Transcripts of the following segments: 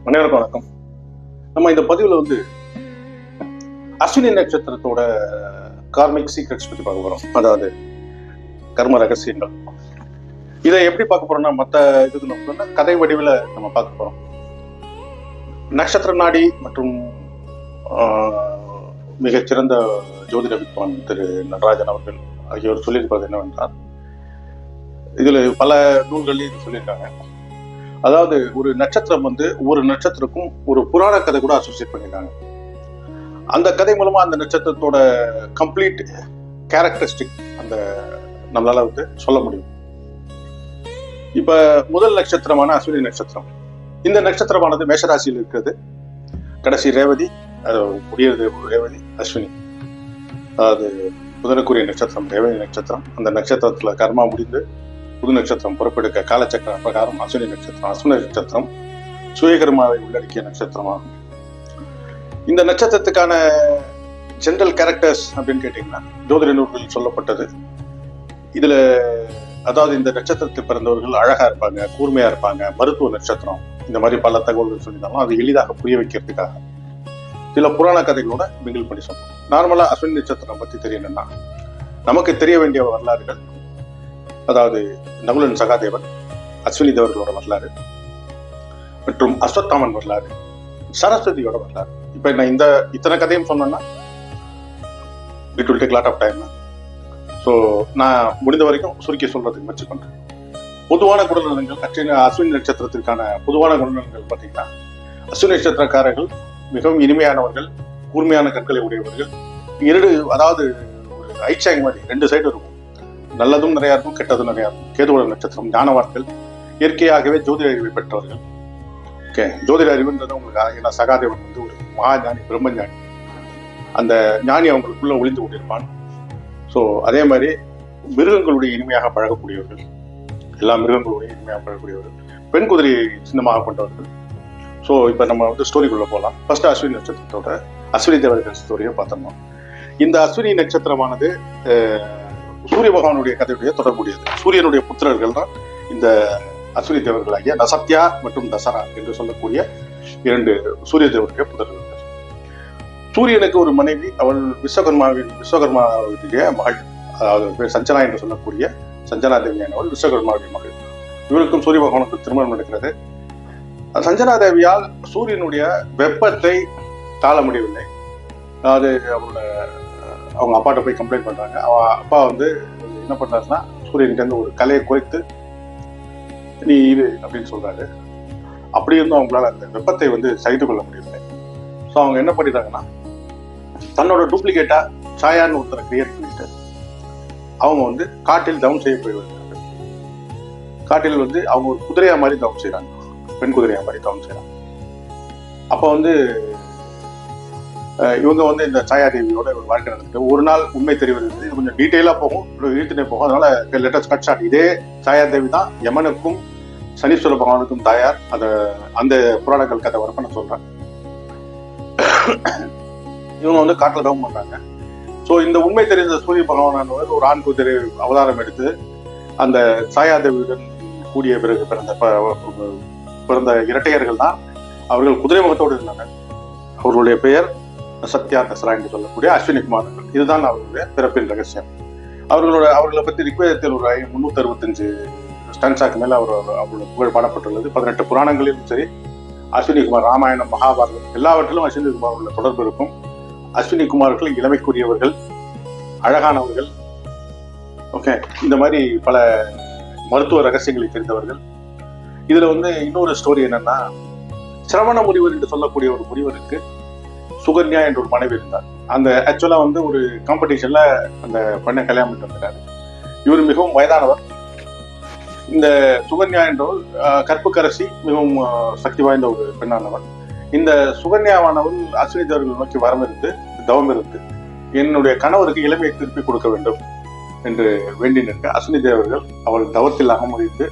அனைவருக்கும் வணக்கம். நம்ம இந்த பதிவுல வந்து அஸ்வினி நட்சத்திரத்தோட கார்மிக் சீக்ரெட்ஸ் பத்தி பார்க்க போறோம். அதாவது கர்ம ரகசியங்கள். இதை எப்படி பார்க்க போறோம்னா, மற்ற இதுக்கு நம்ம கதை வடிவில் நம்ம பார்க்க போறோம். நட்சத்திர நாடி மற்றும் மிகச்சிறந்த ஜோதிட வித்வான் திரு நடராஜன் அவர்கள் ஆகியோர் சொல்லியிருப்பது என்னவென்றால், இதுல பல நூல்களில் இது சொல்லியிருக்காங்க. அதாவது ஒரு நட்சத்திரம் வந்து ஒவ்வொரு நட்சத்திரக்கும் ஒரு புராண கதை கூட அசோசியேட் பண்ணியிருக்காங்க. அந்த கதை மூலமா அந்த நட்சத்திரத்தோட கம்ப்ளீட் கேரக்டரிஸ்டிக் அந்த நம்மளால வந்து சொல்ல முடியும். இப்ப முதல் நட்சத்திரமான அஸ்வினி நட்சத்திரம், இந்த நட்சத்திரமானது மேஷராசியில் இருக்கிறது. கடைசி ரேவதி, முடியறது ரேவதி, அஸ்வினி. அதாவது புதனுக்குரிய நட்சத்திரம் ரேவதி நட்சத்திரம். அந்த நட்சத்திரத்துல கர்மா முடிந்து புது நட்சத்திரம் பொறுப்பெடுக்க காலச்சக்கர பிரகாரம் அஸ்வினி நட்சத்திரம். அஸ்வினி நட்சத்திரம் சுயகர்மாவை உள்ளடக்கிய நட்சத்திரமாகும். இந்த நட்சத்திரத்துக்கான ஜெனரல் கேரக்டர்ஸ் அப்படின்னு கேட்டீங்கன்னா, ஜோதிட நூல்களில் சொல்லப்பட்டது. இதுல அதாவது இந்த நட்சத்திரத்தில் பிறந்தவர்கள் அழகா இருப்பாங்க, கூர்மையா இருப்பாங்க, மருத்துவ நட்சத்திரம், இந்த மாதிரி பல தகவல்கள் சொல்லியிருந்தாலும் அது எளிதாக புரிய வைக்கிறதுக்காக சில புராண கதைகளோட மிங்கிள் பண்ணி சொல்றோம். நார்மலா அஸ்வினி நட்சத்திரம் பத்தி தெரியணும்னா நமக்கு தெரிய வேண்டிய வரலாறுகள், அதாவது நகுலன் சகாதேவன், அஸ்வினி தேவர்களோட வரலாறு மற்றும் அஸ்வத்தாமன் வரலாறு, சரஸ்வதியோட வரலாறு. இப்ப நான் இத்தனை கதையும் சொன்னேன்னா it will take lot of time. So நான் முடிந்த வரைக்கும் சுருக்கி சொல்றதுக்கு முயற்சி பண்றேன். பொதுவான குணநலன்கள், அஸ்வினி நட்சத்திரத்திற்கான பொதுவான குணநலன்கள் பார்த்தீங்கன்னா, அஸ்வினி நட்சத்திரக்காரர்கள் மிகவும் இனிமையானவர்கள், கூர்மையான கற்களை உடையவர்கள். அதாவது ஒரு ஐச்சாங் மாதிரி ரெண்டு சைடு இருக்கும். நல்லதும் நிறையா இருக்கும், கெட்டதும் நிறையா இருக்கும். கேதுவோட நட்சத்திரம் ஞானவான்கள், இயற்கையாகவே ஜோதிட அறிவை பெற்றவர்கள். ஓகே, ஜோதிட அறிவுன்றது உங்களுக்கு சகாதேவன் வந்து ஒரு மகாஞானி, பிரம்மஞானி. அந்த ஞானி அவங்களுக்குள்ள ஒளிந்து கொண்டிருப்பான். ஸோ அதே மாதிரி மிருகங்களுடைய இனிமையாக பழகக்கூடியவர்கள், எல்லா மிருகங்களுடைய இனிமையாக பழகக்கூடியவர்கள், பெண் குதிரையை சின்னமாக கொண்டவர்கள். ஸோ இப்போ நம்ம வந்து ஸ்டோரிக்குள்ள போகலாம். ஃபர்ஸ்ட் அஸ்வினி நட்சத்திரத்தோட அஸ்வினி தேவர்கள் ஸ்டோரியை பார்த்தோம்னா, இந்த அஸ்வினி நட்சத்திரமானது சூரிய பகவானுடைய கதையுடைய தொடர்புடையது. சூரியனுடைய புத்திரர்கள் தான் இந்த அஸ்வினி தேவர்களாகிய நசத்யா மற்றும் தசரா என்று சொல்லக்கூடிய இரண்டு சூரிய தேவருடைய புத்திரர்கள். சூரியனுக்கு ஒரு மனைவி, அவள் விஸ்வகர்மாவுடைய மகள், அதாவது சஞ்சனா என்று சொல்லக்கூடிய சஞ்சனா தேவியானவள் விஸ்வகர்மாவுடைய மகள். இவருக்கும் சூரிய பகவானுக்கு திருமணம் நடக்கிறது. சஞ்சனா தேவியால் சூரியனுடைய வெப்பத்தை தாழ முடியவில்லை. அதாவது அவங்க அப்பாட்ட போய் கம்ப்ளைண்ட் பண்றாங்க. அப்பா வந்து என்ன பண்றாருன்னா, சூரியனுக்கு வந்து ஒரு கலையை குறைத்து நீ இது அப்படின்னு சொல்றாரு. அப்படி இருந்தும் அவங்களால அந்த வெப்பத்தை வந்து சகித்து கொள்ள முடியவில்லை. ஸோ அவங்க என்ன பண்ணிட்டாங்கன்னா, தன்னோட டூப்ளிகேட்டா சாயான்னு ஒருத்தரை கிரியேட் பண்ணிட்டு அவங்க வந்து காட்டில் தவம் செய்ய போயிருக்காங்க. காட்டில் வந்து அவங்க ஒரு குதிரையா மாதிரி தவம் செய்யறாங்க, பெண் குதிரையா மாதிரி தவம் செய்யறாங்க. அப்ப வந்து இவங்க வந்து இந்த சாயாதேவியோட ஒரு வாழ்க்கை நடந்துட்டு ஒரு நாள் உண்மை தெரிவது. இது கொஞ்சம் டீட்டெயிலா போகும், இழுத்துட்டே போகும். அதனால லெட்டஸ்ட் கட் ஷாட். இதே சாயாதேவி தான் யமனுக்கும் சனீஸ்வர பகவானுக்கும் தாயார். அந்த புராணங்கள் கதை வரப்ப நான் சொல்றேன். இவங்க வந்து காட்டுல தவம் பண்றாங்க. ஸோ இந்த உண்மை தெரிந்த சூரிய பகவானவர் ஒரு ஆண் குதிரை அவதாரம் எடுத்து அந்த சாயாதேவியுடன் கூடிய பிறகு பிறந்த இரட்டையர்கள் தான் அவர்கள் குதிரை முகத்தோடு இருந்தாங்க. அவர்களுடைய பெயர் சத்யா தசரா என்று சொல்லக்கூடிய அஸ்வினி குமாரர்கள். இதுதான் அவர்களுடைய பிறப்பின் ரகசியம். அவர்களை பற்றி ரிக்வேதத்தில் ஒரு 365 ஸ்டன்ஸாக்கு மேல அவருடைய புகழ் பாடப்பட்டுள்ளது. 18 புராணங்களிலும் சரி, அஸ்வினி குமார், ராமாயணம், மகாபாரதம் எல்லாவற்றிலும் அஸ்வினி குமார் உள்ள தொடர்பு இருக்கும். அஸ்வினி குமார்கள் இளமைக்குரியவர்கள், அழகானவர்கள். ஓகே, இந்த மாதிரி பல மருத்துவ ரகசியங்களை தெரிந்தவர்கள். இதுல வந்து இன்னொரு ஸ்டோரி என்னன்னா, சிரவண முனிவர் என்று சொல்லக்கூடிய ஒரு முனிவருக்கு சுகன்யா என்ற ஒரு மனைவி இருந்தார். அந்த ஆக்சுவலா வந்து ஒரு காம்படிஷன்ல அந்த பெண்ணை கல்யாணம் பண்ணிட்டு வந்தாரு. இவர் மிகவும் வயதானவர். இந்த சுகன்யா என்றவள் கற்புக்கரசி, மிகவும் சக்தி வாய்ந்த ஒரு பெண்ணானவள். இந்த சுகன்யாவானவள் அஸ்வினி தேவர்கள் நோக்கி வரமிருந்து தவம் இருந்து என்னுடைய கணவருக்கு இளமையை திருப்பி கொடுக்க வேண்டும் என்று வேண்டி நிற்க, அஸ்வினி தேவர்கள் அவள் தவத்தில் அகமதித்து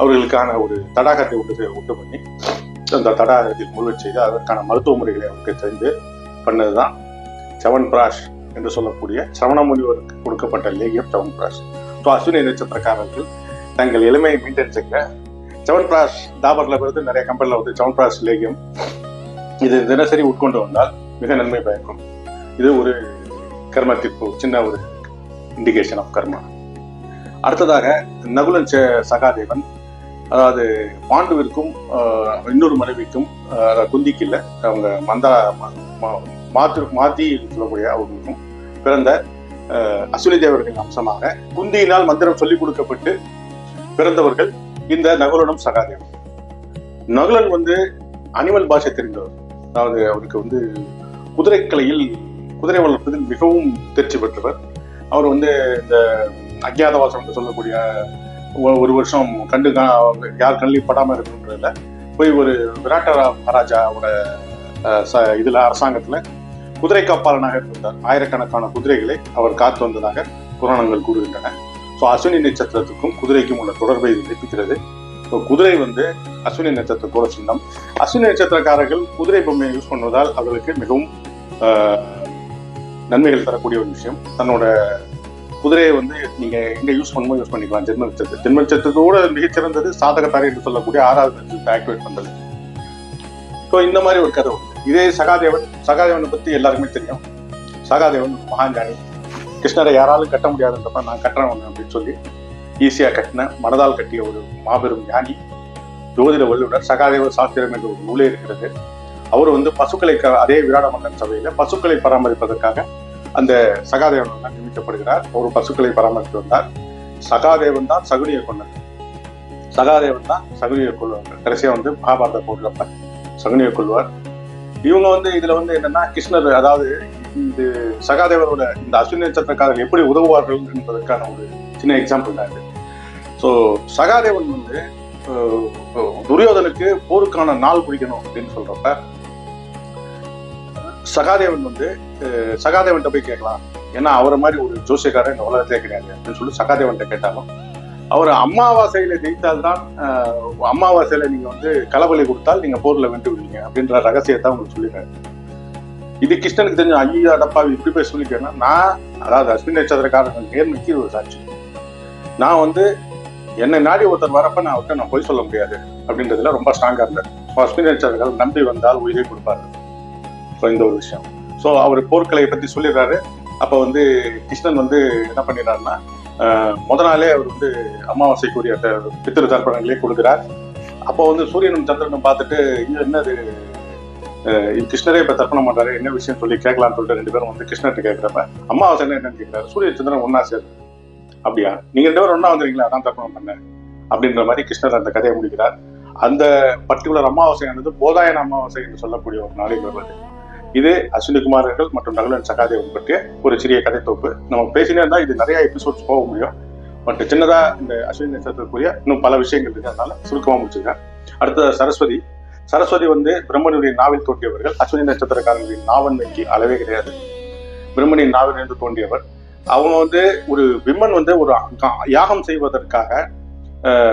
அவர்களுக்கான ஒரு தடாகத்தை உண்டு பண்ணி அந்த தடாகத்தில் முழுவச் செய்து அதற்கான மருத்துவ முறைகளை அவருக்கு தெரிந்து பண்ணதுதான் சவன் பிராஷ் என்று சொல்லக்கூடிய சிரவண முனிவருக்கு கொடுக்கப்பட்ட லேகியம் சவன் பிராஷ். ஸோ அஸ்வினி நட்சத்திரக்காரர்கள் தங்கள் எளிமையை மெயின்டைன் செய்ய சவன்பிராஷ் தாபர்ல இருந்து நிறைய கம்பெனியில் வந்து சவன்பிராஷ் லேகியம் இது தினசரி உட்கொண்டு வந்தால் மிக நன்மை பயக்கும். இது ஒரு கர்மத்திற்கு சின்ன ஒரு இண்டிகேஷன் ஆஃப் கர்மா. அடுத்ததாக நகுலன் சகாதேவன், அதாவது பாண்டுவிற்கும் இன்னொரு மனைவிக்கும், குந்திக்கு இல்லை, அவங்க மாத்தி சொல்லக்கூடிய அவர்களுக்கும் பிறந்த அஸ்வினி தேவர்களின் அம்சமாக குந்தியினால் மந்திரம் சொல்லிக் கொடுக்கப்பட்டு பிறந்தவர்கள் இந்த நகுலனும் சகாதேவன். நகுலன் வந்து அனிமல் பாஷை தெரிந்தவர். அதாவது அவருக்கு வந்து குதிரைக்கலையில், குதிரை வளர்ப்பதில் மிகவும் தேர்ச்சி பெற்றவர். அவர் வந்து இந்த அஜ்ஞாதவாசம் என்று சொல்லக்கூடிய ஒரு வருஷம் யார் கண்ணிலையும் படாமல் இருக்குன்றதுல போய் ஒரு விராட்ட மகாராஜாவோட இதுல அரசாங்கத்துல குதிரை காப்பாளனாக இருந்தார். ஆயிரக்கணக்கான குதிரைகளை அவர் காத்து வந்ததாக புராணங்கள் கூறுகின்றன. ஸோ அஸ்வினி நட்சத்திரத்துக்கும் குதிரைக்கும் உள்ள தொடர்பை இது நிரூபிக்கிறது. ஸோ குதிரை வந்து அஸ்வினி நட்சத்திரத்தோட சின்னம். அஸ்வினி நட்சத்திரக்காரர்கள் குதிரை பொம்மையை யூஸ் பண்ணுவதால் அவர்களுக்கு மிகவும் நன்மைகள் தரக்கூடிய ஒரு விஷயம். தன்னோட குதிரையை வந்து நீங்க எங்க யூஸ் பண்ணுமோ யூஸ் பண்ணிக்கலாம். ஜென்ம நட்சத்திரத்தோட மிகச்சிறந்தது சாதகத்தாரை என்று சொல்லக்கூடிய 6வது நட்சத்திரத்தை ஆக்டிவேட் பண்றது. ஸோ இந்த மாதிரி ஒரு கதை. இதே சகாதேவனை பத்தி எல்லாருக்குமே தெரியும். சகாதேவன் மகாஞானி. கிருஷ்ணரை யாராலும் கட்ட முடியாதுன்றப்ப நான் கட்டுறேன் அப்படின்னு சொல்லி ஈஸியா கட்டின, மனதால் கட்டிய ஒரு மாபெரும் ஞானி, ஜோதிட வல்லுநர். சகாதேவ சாஸ்திரம் என்ற ஒரு நூலே இருக்கிறது. அவர் வந்து பசுக்களை, அதே விராட மன்னன் சபையில பசுக்களை பராமரிப்பதற்காக அந்த சகாதேவன் தான் நியமிக்கப்படுகிறார். ஒரு பசுக்களை பராமரித்து வந்தார். சகாதேவன் தான் சகுனியை கொண்டார். சகாதேவன் தான் சகுனியை கொள்வார். கடைசியா வந்து மகாபாரத போடுறப்ப சகுனியை கொள்வார். இவங்க வந்து இதுல வந்து என்னன்னா கிருஷ்ணர், அதாவது இது சகாதேவரோட இந்த அஸ்வினி நட்சத்திரக்காரர்கள் எப்படி உதவுவார்கள் என்பதற்கான ஒரு சின்ன எக்ஸாம்பிள் தான் இது. ஸோ சகாதேவன் வந்து துரியோதனுக்கு போருக்கான நாள் குறிக்கணும் அப்படின்னு சொல்றப்ப சகாதேவன் வந்து சகாதேவன்கிட்ட போய் கேட்கலாம். ஏன்னா அவரை மாதிரி ஒரு ஜோசியக்காரன் இந்த உலகத்திலே கிடையாது அப்படின்னு சொல்லி சகாதேவன்கிட்ட கேட்டாலும், அவர் அமாவாசையில ஜெயித்தால்தான், அமாவாசையில நீங்க வந்து களபலி கொடுத்தால் நீங்க போர்ல வென்று விடுவீங்க அப்படின்ற ரகசியத்தை உங்களுக்கு சொல்லிடுறாரு. இது கிருஷ்ணனுக்கு தெரிஞ்ச, ஐயோ அடப்பாவி இப்படி போய் சொல்லிட்டேன்னா, நான் அதாவது அஸ்வினி நட்சத்திரக்காரர்கள் நேர்மைக்கு ஒரு சாட்சி. நான் வந்து என்னை நாடி ஒருத்தர் வரப்ப நான் அவர்கிட்ட நான் பொய் சொல்ல முடியாது அப்படின்றதுல ரொம்ப ஸ்ட்ராங்கா இருந்தேன். அஸ்வினி நட்சத்திரக்காரர்கள் நம்பி வந்தால் உயிரை கொடுப்பாரு. ஸோ இந்த ஒரு விஷயம். ஸோ அவர் போர்க்கலையை பத்தி சொல்லிடுறாரு. அப்போ வந்து கிருஷ்ணன் வந்து என்ன பண்ணிடுறாருன்னா, முத நாளே அவர் வந்து அமாவாசைக்குரிய பித்திரு தர்ப்பணங்களே கொடுக்குறார். அப்போ வந்து சூரியனும் சந்திரனும் பார்த்துட்டு என்னது கிருஷ்ணரே இப்ப தர்ப்பணம் பண்றாரு, என்ன விஷயம் சொல்லி கேட்கலாம்னு சொல்லிட்டு 2 பேரும் வந்து கிருஷ்ணர்கிட்ட கேட்கிறப்ப அமாவாசை என்னன்னு கேட்கிறாரு. சூரிய சந்திரன் ஒன்னா சேரு. அப்படியா, நீங்க 2 பேரும் ஒன்னா வந்துருங்களா, அதான் தர்ப்பணம் பண்ணேன் அப்படின்ற மாதிரி கிருஷ்ணர் அந்த கதையை முடிக்கிறார். அந்த பர்டிகுலர் அமாவாசையானது போதாயன அமாவாசை என்று சொல்லக்கூடிய ஒரு நாளில் வருவது. இது அஸ்வினி குமாரர்கள் மற்றும் நகுலன் சகாதேவன் பற்றிய ஒரு சிறிய கதை தொகுப்பு. நம்ம பேசினே இருந்தா இது நிறைய எபிசோட்ஸ் போக முடியும். பட் சின்னதா இந்த அஸ்வினி நட்சத்திரத்துக்குரிய இன்னும் பல விஷயங்கள் இருக்கு, அதனால சுருக்கமா முடிச்சிருக்கேன். அடுத்த சரஸ்வதி வந்து பிரம்மனுடைய நாவில் தோன்றியவர்கள். அஸ்வினி நட்சத்திரக்காரர்களின் நாவன்மைக்கு அளவே கிடையாது. பிரம்மனின் நாவிலிருந்து தோன்றியவர். அவங்க வந்து ஒரு விம்மன் வந்து ஒரு யாகம் செய்வதற்காக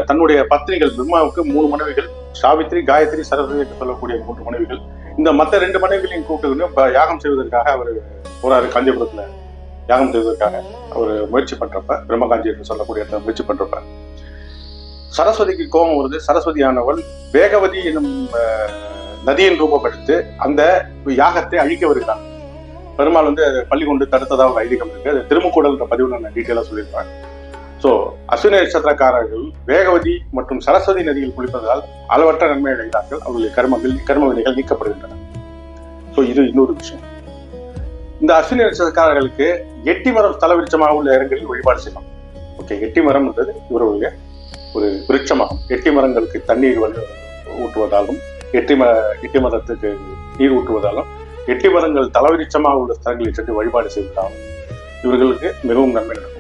தன்னுடைய பத்னிகள், பிரம்மாவுக்கு 3 மனைவிகள், சாவித்ரி, காயத்ரி, சரஸ்வதி என்று சொல்லக்கூடிய 3 மனைவிகள். இந்த மற்ற 2 மனைவிகளையும் கூப்பிட்டு யாகம் செய்வதற்காக அவர் போறாரு. காஞ்சிபுரத்துல யாகம் செய்வதற்காக அவர் முயற்சி பண்றப்ப, பிரம்மகாஞ்சி என்று சொல்லக்கூடிய முயற்சி பண்றப்ப சரஸ்வதிக்கு கோபம் வருது. சரஸ்வதியானவள் வேகவதி என்னும் நதியின் ரூபப்படுத்து அந்த யாகத்தை அழிக்க வருகிறான். பெருமாள் வந்து பள்ளி கொண்டு தடுத்ததா ஒரு ஐதீகம் இருக்கு. அது திருமுக்கூடல்ன்ற பதிவுல நான் டீட்டெயிலா சொல்லியிருப்பேன். ஸோ அஸ்வினி நட்சத்திரக்காரர்கள் வேகவதி மற்றும் சரஸ்வதி நதியில் குளிப்பதால் அளவற்ற நன்மை அடைகிறார்கள். அவர்களுடைய கர்ம வினைகள் நீக்கப்படுகின்றன. ஸோ இது இன்னொரு விஷயம். இந்த அஸ்வினி நட்சத்திரக்காரர்களுக்கு எட்டி மரம் தலவிருச்சமாக உள்ள இடங்களில் வழிபாடு செய்யலாம். ஓகே, எட்டி மரம் என்றது இவருடைய ஒரு விருட்சமாகும். எட்டி மரங்களுக்கு தண்ணீர் ஊட்டுவதாலும், எட்டி மரத்துக்கு நீர் ஊட்டுவதாலும், எட்டி மரங்கள் தலவிருச்சமாக உள்ள ஸ்தலங்களில் சென்று வழிபாடு செய்வதாலும் இவர்களுக்கு மிகவும் நன்மை நடக்கும்.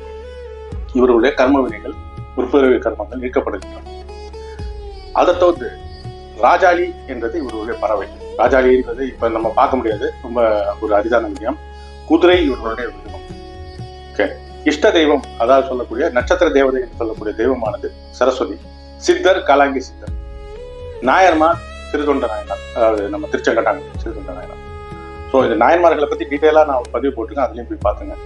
இவர்களுடைய கர்ம வினைகள், உற்பத்தி கர்மங்கள் நீக்கப்படுகின்றன. அதை தவிர்த்து ராஜாளி என்றது இவர்களுடைய பறவை. ராஜாளி என்பது இப்ப நம்ம பார்க்க முடியாது, ரொம்ப ஒரு அரிதான விஷயம். குதிரை இவர்களுடைய விருப்பம். ஓகே, இஷ்ட தெய்வம், அதாவது சொல்லக்கூடிய நட்சத்திர தேவதை என்று சொல்லக்கூடிய தெய்வமானது சரஸ்வதி. சித்தர் காலாங்கி சித்தர். நாயன்மார் சிறுதொண்ட நாயனார், அதாவது நம்ம திருச்செங்கட்டாங்க சிறுதொண்ட நாயனார். ஸோ இந்த நாயன்மார்களை பத்தி டீட்டெயிலா நான் பதிவு போட்டுருக்கேன், அதுலயும் போய் பார்த்துங்க.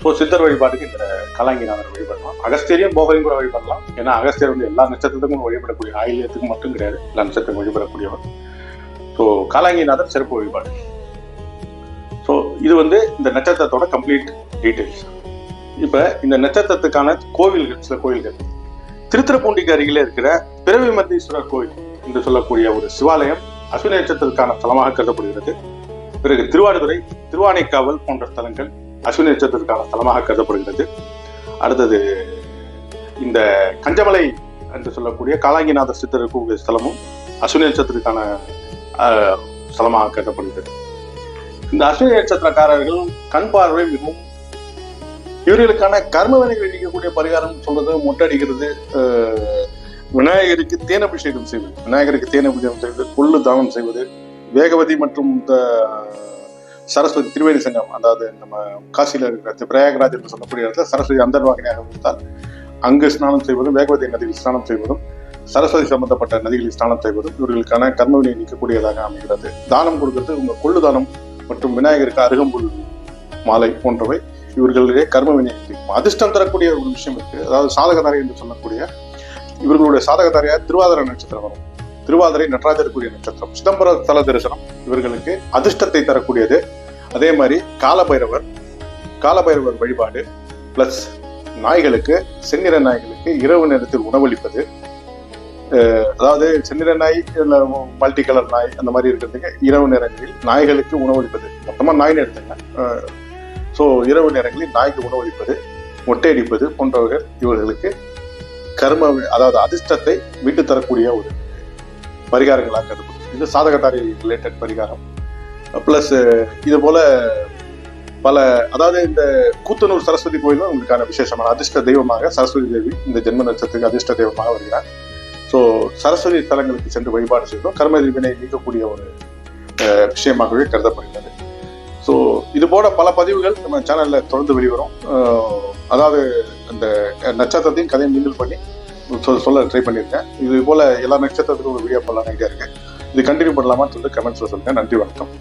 ஸோ சித்தர் வழிபாட்டுக்கு இந்த காலாங்கிநாதர் வழிபடலாம். அகஸ்தியரையும் போகரையும் கூட வழிபடலாம். ஏன்னா அகஸ்தியர் வந்து எல்லா நட்சத்திரத்துக்கும் வழிபடக்கூடிய, ஆயில்யத்துக்கும் மட்டும் கிடையாது, எல்லா நட்சத்திரம் வழிபடக்கூடியவர். ஸோ காலாங்கிநாதர் சிறப்பு வழிபாடு. ஸோ இது வந்து இந்த நட்சத்திரத்தோட கம்ப்ளீட் டீட்டெயில்ஸ். இப்போ இந்த நட்சத்திரத்துக்கான கோவில்கள், சில கோவில்கள் திருத்துறைப்பூண்டிக்கு அருகிலே இருக்கிற பிறவி மந்தீஸ்வரர் கோவில் என்று சொல்லக்கூடிய ஒரு சிவாலயம் அஸ்வினி நட்சத்திரத்துக்கான தலமாக கருதப்படுகிறது. பிறகு திருவாடுதுறை, திருவானைக்காவல் போன்ற ஸ்தலங்கள் அஸ்வினி நட்சத்திரத்துக்கான தலமாக கருதப்படுகிறது. அடுத்தது இந்த கஞ்சமலை என்று சொல்லக்கூடிய காலாங்கிநாதர் சித்தர் இருக்கக்கூடிய ஸ்தலமும் அஸ்வினி நட்சத்திரத்துக்கான ஸ்தலமாக கருதப்படுகிறது. இந்த அஸ்வினி நட்சத்திரக்காரர்கள் கண் பார்வை மிகவும், இவர்களுக்கான கர்ம வினைகளை நீக்கக்கூடிய பரிகாரம் சொல்றது மொட்டடிக்கிறது, விநாயகருக்கு தேனபிஷேகம் செய்வது, விநாயகருக்கு தேனபிஷேகம் செய்வது, கொள்ளு தானம் செய்வது, வேகவதி மற்றும் சரஸ்வதி திரிவேணி சங்கம், அதாவது நம்ம காசியில இருக்கிற பிரயாகராஜ் என்று சொல்லக்கூடிய இடத்துல சரஸ்வதி அந்தர்வாகினியாக இருந்தால் அங்கு ஸ்நானம் செய்வதும், வேகவதி நதியில் ஸ்நானம் செய்வதும், சரஸ்வதி சம்பந்தப்பட்ட நதிகளில் ஸ்நானம் செய்வதும் இவர்களுக்கான கர்மவினை நீக்கக்கூடியதாக அமைகிறது. தானம் கொடுக்கிறது உங்க கொள்ளு தானம் மற்றும் விநாயகருக்கு அருகம்புல் மாலை போன்றவை இவர்களுடைய கர்மவினை நீக்கும். அதிர்ஷ்டம் தரக்கூடிய ஒரு விஷயம் இருக்கு. அதாவது சாதகதாரை என்று சொல்லக்கூடிய இவர்களுடைய சாதகதாரையா திருவாதிரை நட்சத்திரம் வரும். திருவாதிரை நடராஜருக்குரிய நட்சத்திரம். சிதம்பர தல தரிசனம் இவர்களுக்கு அதிர்ஷ்டத்தை தரக்கூடியது. அதே மாதிரி காலபைரவர் வழிபாடு பிளஸ் நாய்களுக்கு, செந்நிற நாய்களுக்கு இரவு நேரத்தில் உணவளிப்பது, அதாவது செந்நிற நாய் இல்ல மல்டி கலர் நாய் அந்த மாதிரி இருக்கிறதுக்கு இரவு நேரங்களில் நாய்களுக்கு உணவளிப்பது, மொத்தமா நாய்னு எடுத்துங்க. ஸோ இரவு நேரங்களில் நாய்க்கு உணவளிப்பது, மொட்டையடிப்பது போன்றவர்கள் இவர்களுக்கு கர்ம, அதாவது அதிர்ஷ்டத்தை மீட்டு தரக்கூடிய ஒரு பரிகாரங்களாக கருதப்படும். இது சாதகதாரி ரிலேட்டட் பரிகாரம். பிளஸ் இது போல பல, அதாவது இந்த கூத்தனூர் சரஸ்வதி கோயிலும் உங்களுக்கான விசேஷமான அதிர்ஷ்ட தெய்வமாக சரஸ்வதி தேவி இந்த ஜென்ம நட்சத்திரத்துக்கு அதிர்ஷ்ட தெய்வமாக வருகிறார். ஸோ சரஸ்வதி தலங்களுக்கு சென்று வழிபாடு செய்தோம் கர்ம வினை நீக்கக்கூடிய ஒரு விஷயமாகவே கருதப்படுகிறது. ஸோ இது போல பல பதிவுகள் நம்ம சேனல்ல தொடர்ந்து வெளிவரும். அதாவது அந்த நட்சத்திரத்தையும் கதையை மிங்கிள் பண்ணி சொல்ல ட்ரை பண்ணியிருக்கேன். இது போல எல்லா நட்சத்திரத்துக்கும் ஒரு வீடியோ போடலாம் ஐடியா இருக்கு. இது கண்டினியூ பண்ணலாமான்னு சொல்லிட்டு கமெண்ட்ஸ்ல சொல்லுங்க. நன்றி, வணக்கம்.